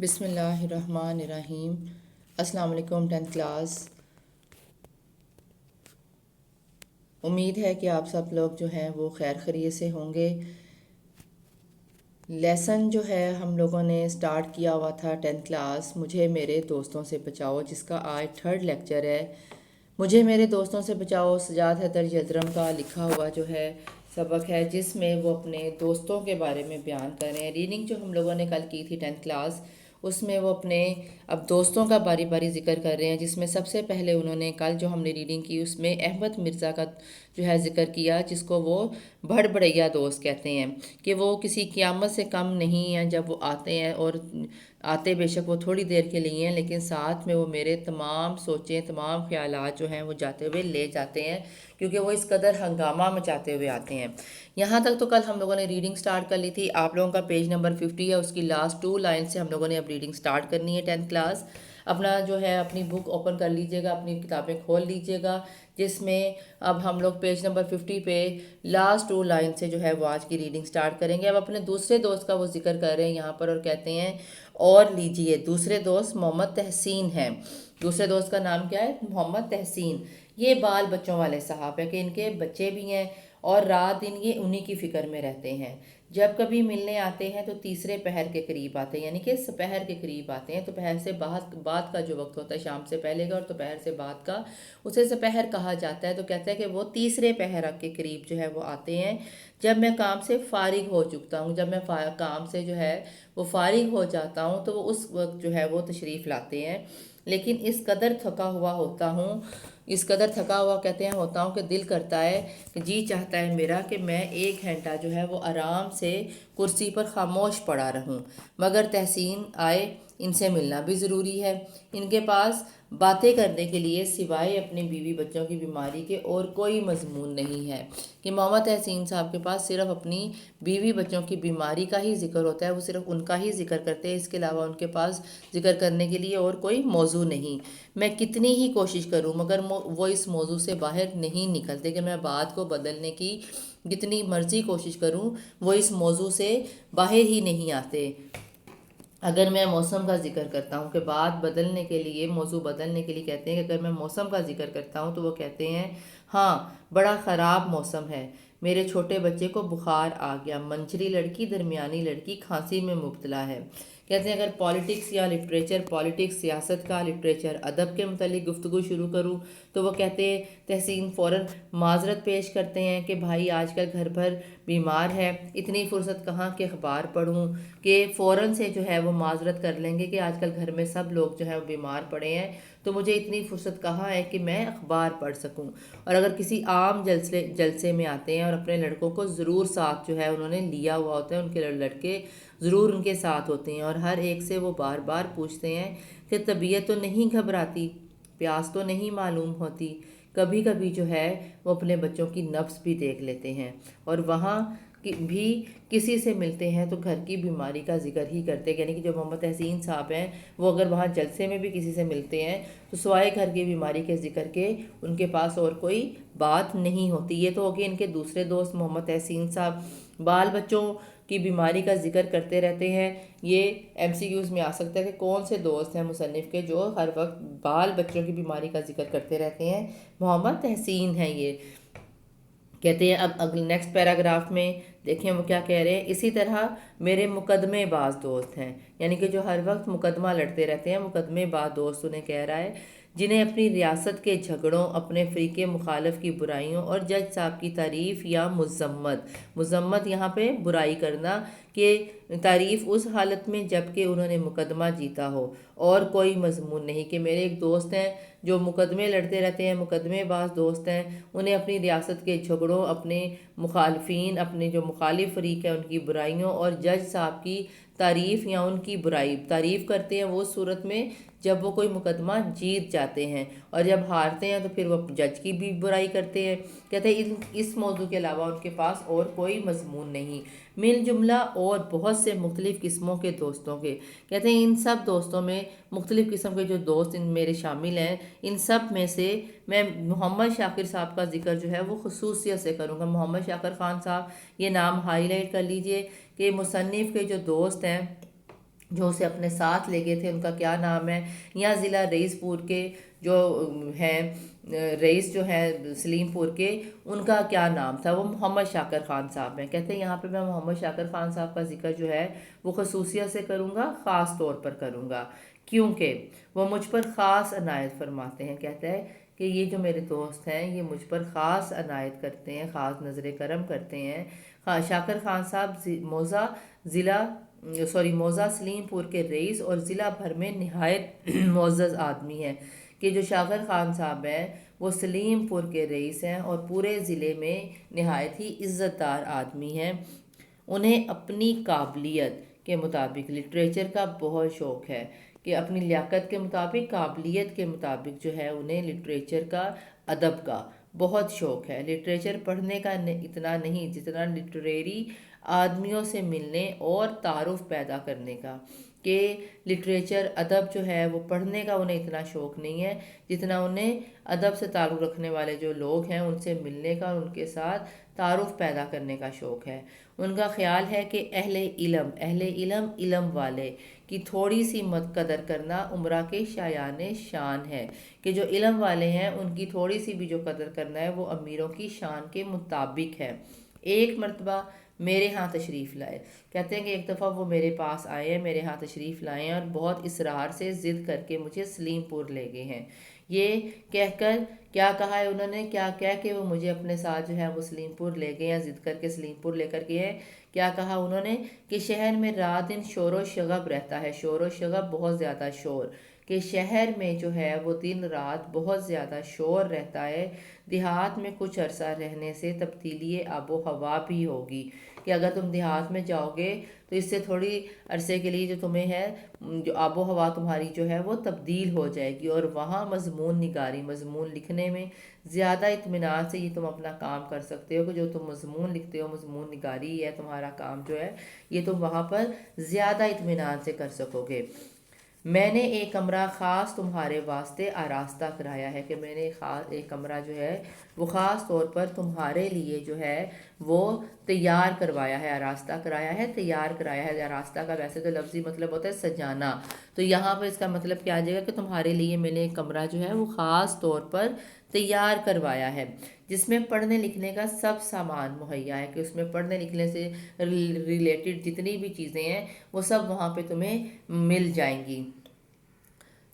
بسم اللہ الرحمن الرحیم۔ السلام علیکم 10th کلاس۔ امید ہے کہ آپ سب لوگ جو ہیں وہ خیر خیریت سے ہوں گے۔ لیسن جو ہے ہم لوگوں نے سٹارٹ کیا ہوا تھا 10th کلاس مجھے میرے دوستوں سے بچاؤ، جس کا آج 3rd لیکچر ہے۔ مجھے میرے دوستوں سے بچاؤ سجاد حیدر یلدرم کا لکھا ہوا جو ہے سبق ہے، جس میں وہ اپنے دوستوں کے بارے میں بیان کر رہے ہیں۔ ریڈنگ جو ہم لوگوں نے کل کی تھی 10th کلاس، اس میں وہ اپنے اب دوستوں کا باری باری ذکر کر رہے ہیں، جس میں سب سے پہلے انہوں نے کل جو ہم نے ریڈنگ کی اس میں احمد مرزا کا جو ہے ذکر کیا، جس کو وہ بڑھ بڑھیا دوست کہتے ہیں، کہ وہ کسی قیامت سے کم نہیں ہیں جب وہ آتے ہیں، اور آتے بے شک وہ تھوڑی دیر کے لیے ہیں، لیکن ساتھ میں وہ میرے تمام سوچیں تمام خیالات جو ہیں وہ جاتے ہوئے لے جاتے ہیں، کیونکہ وہ اس قدر ہنگامہ مچاتے ہوئے آتے ہیں۔ یہاں تک تو کل ہم لوگوں نے ریڈنگ سٹارٹ کر لی تھی۔ آپ لوگوں کا پیج نمبر 50 ہے، اس کی لاسٹ 2 لائن سے ہم لوگوں نے اب ریڈنگ سٹارٹ کرنی ہے 10th کلاس۔ اپنا جو ہے اپنی بک اوپن کر لیجئے گا، اپنی کتابیں کھول لیجئے گا، جس میں اب ہم لوگ پیج نمبر 50 پہ لاسٹ 2 لائن سے جو ہے وہ آج کی ریڈنگ سٹارٹ کریں گے۔ اب اپنے دوسرے دوست کا وہ ذکر کر رہے ہیں یہاں پر، اور کہتے ہیں اور لیجئے دوسرے دوست محمد تحسین ہیں۔ دوسرے دوست کا نام کیا ہے؟ محمد تحسین۔ یہ بال بچوں والے صاحب ہیں، کہ ان کے بچے بھی ہیں اور رات دن یہ انہی کی فکر میں رہتے ہیں۔ جب کبھی ملنے آتے ہیں تو تیسرے پہر کے قریب آتے ہیں، یعنی کہ سپہر کے قریب آتے ہیں۔ دوپہر سے بعد کا جو وقت ہوتا ہے، شام سے پہلے کا اور دوپہر سے بعد کا، اسے سپہر کہا جاتا ہے۔ تو کہتا ہے کہ وہ تیسرے پہر کے قریب جو ہے وہ آتے ہیں، جب میں کام سے فارغ ہو چکتا ہوں، جب میں کام سے جو ہے وہ فارغ ہو جاتا ہوں تو وہ اس وقت جو ہے وہ تشریف لاتے ہیں۔ لیکن اس قدر تھکا ہوا ہوتا ہوں، اس قدر تھکا ہوا کہتے ہیں ہوتا ہوں کہ دل کرتا ہے کہ جی چاہتا ہے میرا کہ میں 1 گھنٹہ جو ہے وہ آرام سے کرسی پر خاموش پڑا رہوں، مگر تحسین آئے، ان سے ملنا بھی ضروری ہے۔ ان کے پاس باتیں کرنے کے لیے سوائے اپنے بیوی بچوں کی بیماری کے اور کوئی مضمون نہیں ہے، کہ محمد تحسین صاحب کے پاس صرف اپنی بیوی بچوں کی بیماری کا ہی ذکر ہوتا ہے، وہ صرف ان کا ہی ذکر کرتے ہیں، اس کے علاوہ ان کے پاس ذکر کرنے کے لیے اور کوئی موضوع نہیں۔ میں کتنی ہی کوشش کروں مگر وہ اس موضوع سے باہر نہیں نکلتے، کہ میں بات کو بدلنے کی جتنی مرضی کوشش کروں وہ اس موضوع سے باہر ہی نہیں آتے۔ اگر میں موسم کا ذکر کرتا ہوں، کہ بات بدلنے کے لیے، موضوع بدلنے کے لیے کہتے ہیں کہ اگر میں موسم کا ذکر کرتا ہوں تو وہ کہتے ہیں ہاں بڑا خراب موسم ہے، میرے چھوٹے بچے کو بخار آ گیا، منجری لڑکی درمیانی لڑکی کھانسی میں مبتلا ہے۔ کہتے ہیں اگر پالیٹکس یا لٹریچر، پالیٹکس سیاست کا، لٹریچر ادب کے متعلق گفتگو شروع کروں تو وہ کہتے ہیں تحسین فوراً معذرت پیش کرتے ہیں کہ بھائی آج کل گھر بھر بیمار ہے، اتنی فرصت کہاں کہ اخبار پڑھوں، کہ فوراً سے جو ہے وہ معذرت کر لیں گے کہ آج کل گھر میں سب لوگ جو ہے وہ بیمار پڑے ہیں، تو مجھے اتنی فرصت کہاں ہے کہ میں اخبار پڑھ سکوں۔ اور اگر کسی عام جلسے میں آتے ہیں اور اپنے لڑکوں کو ضرور ساتھ جو ہے انہوں نے لیا ہوا ہوتا ہے، ان کے لڑکے ضرور ان کے ساتھ ہوتے ہیں، اور ہر ایک سے وہ بار بار پوچھتے ہیں کہ طبیعت تو نہیں گھبراتی، پیاس تو نہیں معلوم ہوتی۔ کبھی کبھی جو ہے وہ اپنے بچوں کی نبض بھی دیکھ لیتے ہیں، اور وہاں بھی کسی سے ملتے ہیں تو گھر کی بیماری کا ذکر ہی کرتے ہیں، یعنی کہ جو محمد تحسین صاحب ہیں وہ اگر وہاں جلسے میں بھی کسی سے ملتے ہیں تو سوائے گھر کی بیماری کے ذکر کے ان کے پاس اور کوئی بات نہیں ہوتی۔ یہ تو ہوگی ان کے دوسرے دوست محمد تحسین صاحب۔ بال بچوں کی بیماری کا ذکر کرتے رہتے ہیں، یہ ایم سی کیوز میں آ سکتا ہے کہ کون سے دوست ہیں مصنف کے جو ہر وقت بال بچوں کی بیماری کا ذکر کرتے رہتے ہیں؟ محمد تحسین ہیں یہ۔ کہتے ہیں اب اگلے نیکسٹ پیراگراف میں دیکھیں وہ کیا کہہ رہے ہیں، اسی طرح میرے مقدمے باز دوست ہیں، یعنی کہ جو ہر وقت مقدمہ لڑتے رہتے ہیں، مقدمے باز دوست انہیں کہہ رہا ہے، جنہیں اپنی ریاست کے جھگڑوں، اپنے فریق مخالف کی برائیوں اور جج صاحب کی تعریف یا مذمت یہاں پہ برائی کرنا، کہ تعریف اس حالت میں جب کہ انہوں نے مقدمہ جیتا ہو، اور کوئی مضمون نہیں۔ کہ میرے ایک دوست ہیں جو مقدمے لڑتے رہتے ہیں، مقدمے باز دوست ہیں، انہیں اپنی ریاست کے جھگڑوں، اپنے مخالفین، اپنے جو مخالف فریق ہیں ان کی برائیوں اور جج صاحب کی تعریف یا ان کی برائی تعریف کرتے ہیں وہ اس صورت میں جب وہ کوئی مقدمہ جیت جاتے ہیں، اور جب ہارتے ہیں تو پھر وہ جج کی بھی برائی کرتے ہیں۔ کہتے ہیں اس موضوع کے علاوہ ان کے پاس اور کوئی مضمون نہیں۔ مل جملہ اور بہت سے مختلف قسموں کے دوستوں کے، کہتے ہیں ان سب دوستوں میں مختلف قسم کے جو دوست ان میرے شامل ہیں، ان سب میں سے میں محمد شاکر صاحب کا ذکر جو ہے وہ خصوصیت سے کروں گا۔ محمد شاکر خان صاحب، یہ نام ہائی لائٹ کر لیجئے، کہ مصنف کے جو دوست ہیں جو اسے اپنے ساتھ لے گئے تھے ان کا کیا نام ہے، یا ضلع رئیس پور کے جو ہیں رئیس جو ہیں سلیم پور کے، ان کا کیا نام تھا، وہ محمد شاکر خان صاحب ہیں۔ کہتے ہیں یہاں پہ میں محمد شاکر خان صاحب کا ذکر جو ہے وہ خصوصیت سے کروں گا، خاص طور پر کروں گا، کیونکہ وہ مجھ پر خاص عنایت فرماتے ہیں۔ کہتا ہے کہ یہ جو میرے دوست ہیں یہ مجھ پر خاص عنایت کرتے ہیں، خاص نظر کرم کرتے ہیں۔ شاکر خان صاحب موضع سلیم پور کے رئیس اور ضلع بھر میں نہایت معزز آدمی ہیں، کہ جو شاکر خان صاحب ہیں وہ سلیم پور کے رئیس ہیں اور پورے ضلع میں نہایت ہی عزت دار آدمی ہیں۔ انہیں اپنی قابلیت کے مطابق لٹریچر کا بہت شوق ہے، کہ اپنی لیاقت کے مطابق، قابلیت کے مطابق جو ہے انہیں لٹریچر کا، ادب کا بہت شوق ہے۔ لٹریچر پڑھنے کا اتنا نہیں جتنا لٹریری آدمیوں سے ملنے اور تعارف پیدا کرنے کا، کہ لٹریچر ادب جو ہے وہ پڑھنے کا انہیں اتنا شوق نہیں ہے جتنا انہیں ادب سے تعلق رکھنے والے جو لوگ ہیں ان سے ملنے کا اور ان کے ساتھ تعارف پیدا کرنے کا شوق ہے۔ ان کا خیال ہے کہ اہل علم علم والے کی تھوڑی سی مت قدر کرنا عمرہ کے شایان شان ہے، کہ جو علم والے ہیں ان کی تھوڑی سی بھی جو قدر کرنا ہے وہ امیروں کی شان کے مطابق ہے۔ ایک مرتبہ میرے ہاں تشریف لائے، کہتے ہیں کہ ایک دفعہ وہ میرے پاس آئے ہیں، میرے ہاں تشریف لائے ہیں اور بہت اصرار سے ضد کر کے مجھے سلیم پور لے گئے ہیں۔ یہ کہہ کر کیا کہا ہے انہوں نے، کیا کہہ کے وہ مجھے اپنے ساتھ جو ہے وہ سلیم پور لے گئے ہیں، ضد کر کے سلیم پور لے کر گئے ہیں۔ کیا کہا انہوں نے کہ شہر میں رات دن شور و شغب رہتا ہے، شور و شغب بہت زیادہ شور، کہ شہر میں جو ہے وہ دن رات بہت زیادہ شور رہتا ہے، دیہات میں کچھ عرصہ رہنے سے تبدیلی آب و ہوا بھی ہوگی، کہ اگر تم دیہات میں جاؤ گے تو اس سے تھوڑی عرصے کے لیے جو تمہیں ہے جو آب و ہوا تمہاری جو ہے وہ تبدیل ہو جائے گی، اور وہاں مضمون نگاری، مضمون لکھنے میں زیادہ اطمینان سے یہ تم اپنا کام کر سکتے ہو، کہ جو تم مضمون لکھتے ہو، مضمون نگاری ہے تمہارا کام جو ہے، یہ تم وہاں پر زیادہ اطمینان سے کر سکو گے۔ میں نے ایک کمرہ خاص تمہارے واسطے آراستہ کرایا ہے، کہ میں نے ایک کمرہ جو ہے وہ خاص طور پر تمہارے لیے جو ہے وہ تیار کروایا ہے، آراستہ کرایا ہے، تیار کرایا ہے۔ آراستہ کا ویسے تو لفظی مطلب ہوتا ہے سجانا، تو یہاں پر اس کا مطلب کیا آ جائے گا کہ تمہارے لیے میں نے ایک کمرہ جو ہے وہ خاص طور پر تیار کروایا ہے، جس میں پڑھنے لکھنے کا سب سامان مہیا ہے، کہ اس میں پڑھنے لکھنے سے ریلیٹڈ جتنی بھی چیزیں ہیں وہ سب وہاں پہ تمہیں مل جائیں گی۔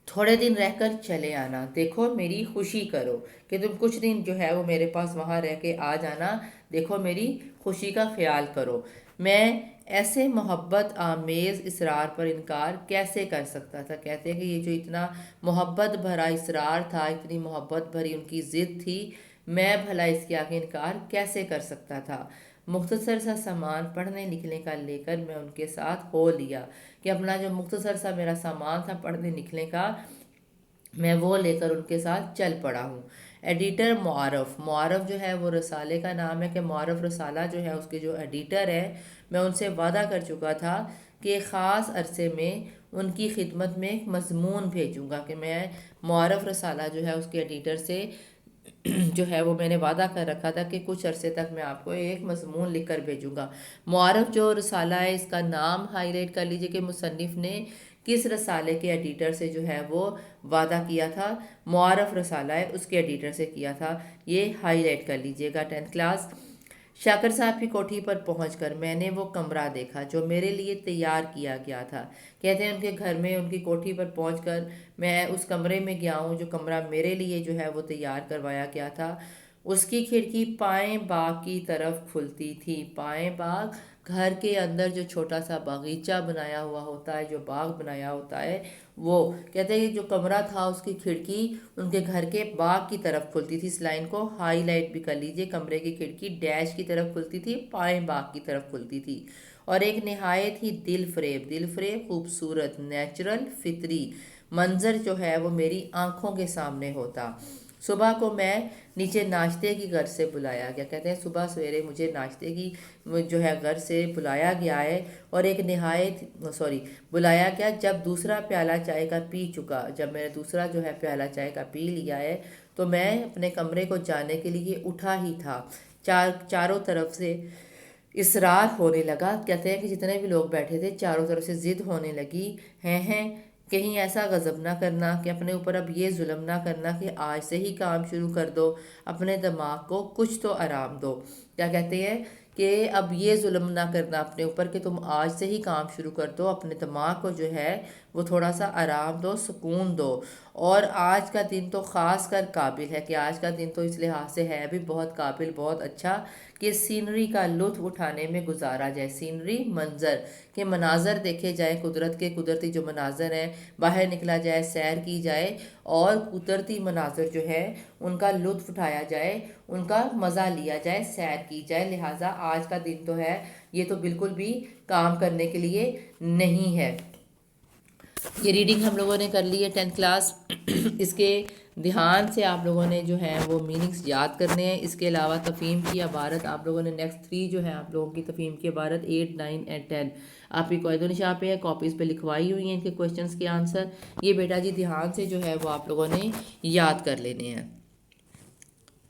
تھوڑے دن رہ کر چلے آنا، دیکھو میری خوشی کرو، کہ تم کچھ دن جو ہے وہ میرے پاس وہاں رہ کے آ جانا، دیکھو میری خوشی کا خیال کرو۔ میں ایسے محبت آمیز اصرار پر انکار کیسے کر سکتا تھا؟ کہتے ہیں کہ یہ جو اتنا محبت بھرا اصرار تھا، اتنی محبت بھری ان کی ضد تھی، میں بھلا اس کے آگے انکار کیسے کر سکتا تھا؟ مختصر سا سامان پڑھنے لکھنے کا لے کر میں ان کے ساتھ ہو لیا، کہ اپنا جو مختصر سا میرا سامان تھا پڑھنے لکھنے کا میں وہ لے کر ان کے ساتھ چل پڑا ہوں۔ ایڈیٹر معارف جو ہے وہ رسالے کا نام ہے، کہ معارف رسالہ جو ہے اس کے جو ایڈیٹر ہے، میں ان سے وعدہ کر چکا تھا کہ خاص عرصے میں ان کی خدمت میں ایک مضمون بھیجوں گا، کہ میں معارف رسالہ جو ہے اس کے ایڈیٹر سے جو ہے وہ میں نے وعدہ کر رکھا تھا کہ کچھ عرصے تک میں آپ کو ایک مضمون لکھ کر بھیجوں گا۔ معارف جو رسالہ ہے اس کا نام ہائی لائٹ کر لیجئے کہ مصنف نے کس رسالے کے ایڈیٹر سے جو ہے وہ وعدہ کیا تھا، معارف رسالہ ہے اس کے ایڈیٹر سے کیا تھا، یہ ہائی لائٹ کر لیجئے گا 10th کلاس۔ شاکر صاحب کی کوٹھی پر پہنچ کر میں نے وہ کمرہ دیکھا جو میرے لیے تیار کیا گیا تھا۔ کہتے ہیں ان کے گھر میں ان کی کوٹھی پر پہنچ کر میں اس کمرے میں گیا ہوں جو کمرہ میرے لیے جو ہے وہ تیار کروایا گیا تھا۔ اس کی کھڑکی پائیں باغ کی طرف کھلتی تھی۔ پائیں باغ گھر کے اندر جو چھوٹا سا باغیچہ بنایا ہوا ہوتا ہے، جو باغ بنایا ہوتا ہے، وہ کہتے ہیں کہ جو کمرہ تھا اس کی کھڑکی ان کے گھر کے باغ کی طرف کھلتی تھی۔ اس لائن کو ہائی لائٹ بھی کر لیجئے، کمرے کی کھڑکی ڈیش کی طرف کھلتی تھی، پائیں باغ کی طرف کھلتی تھی، اور ایک نہایت ہی دل فریب خوبصورت نیچرل فطری منظر جو ہے وہ میری آنکھوں کے سامنے ہوتا۔ صبح کو میں نیچے ناشتے کی غرض سے بلایا گیا، کہتے ہیں صبح سویرے مجھے ناشتے کی جو ہے غرض سے بلایا گیا ہے، اور ایک بلایا گیا جب دوسرا پیالہ چائے کا پی چکا، جب میں نے دوسرا جو ہے پیالہ چائے کا پی لیا ہے تو میں اپنے کمرے کو جانے کے لیے اٹھا ہی تھا، چاروں طرف سے اصرار ہونے لگا، کہتے ہیں کہ جتنے بھی لوگ بیٹھے تھے چاروں طرف سے ضد ہونے لگی، ہیں کہیں ایسا غضب نہ کرنا کہ اپنے اوپر اب یہ ظلم نہ کرنا کہ آج سے ہی کام شروع کر دو، اپنے دماغ کو کچھ تو آرام دو۔ کیا کہتے ہیں کہ اب یہ ظلم نہ کرنا اپنے اوپر کہ تم آج سے ہی کام شروع کر دو، اپنے دماغ کو جو ہے وہ تھوڑا سا آرام دو، سکون دو۔ اور آج کا دن تو خاص کر قابل ہے کہ آج کا دن تو اس لحاظ سے ہے بھی بہت قابل، بہت اچھا کہ سینری کا لطف اٹھانے میں گزارا جائے۔ سینری منظر کہ مناظر دیکھے جائیں، قدرت کے قدرتی جو مناظر ہیں، باہر نکلا جائے، سیر کی جائے اور قدرتی مناظر جو ہے ان کا لطف اٹھایا جائے، ان کا مزہ لیا جائے، سیر کی جائے۔ لہٰذا آج کا دن تو ہے یہ تو بالکل بھی کام کرنے کے لیے نہیں ہے۔ یہ ریڈنگ ہم لوگوں نے کر لی ہے 10th کلاس۔ اس کے دھیان سے آپ لوگوں نے جو ہے وہ میننگز یاد کرنے ہیں۔ اس کے علاوہ تفہیم کی عبارت آپ لوگوں نے نیکسٹ 3 جو ہے آپ لوگوں کی تفہیم کی عبارت 8، 9 and 10 آپ کی قید و نشاں پہ ہے، کاپیز پہ لکھوائی ہوئی ہیں ان کے کویشچنز کے آنسر۔ یہ بیٹا جی دھیان سے جو ہے وہ آپ لوگوں نے یاد کر لینے ہیں۔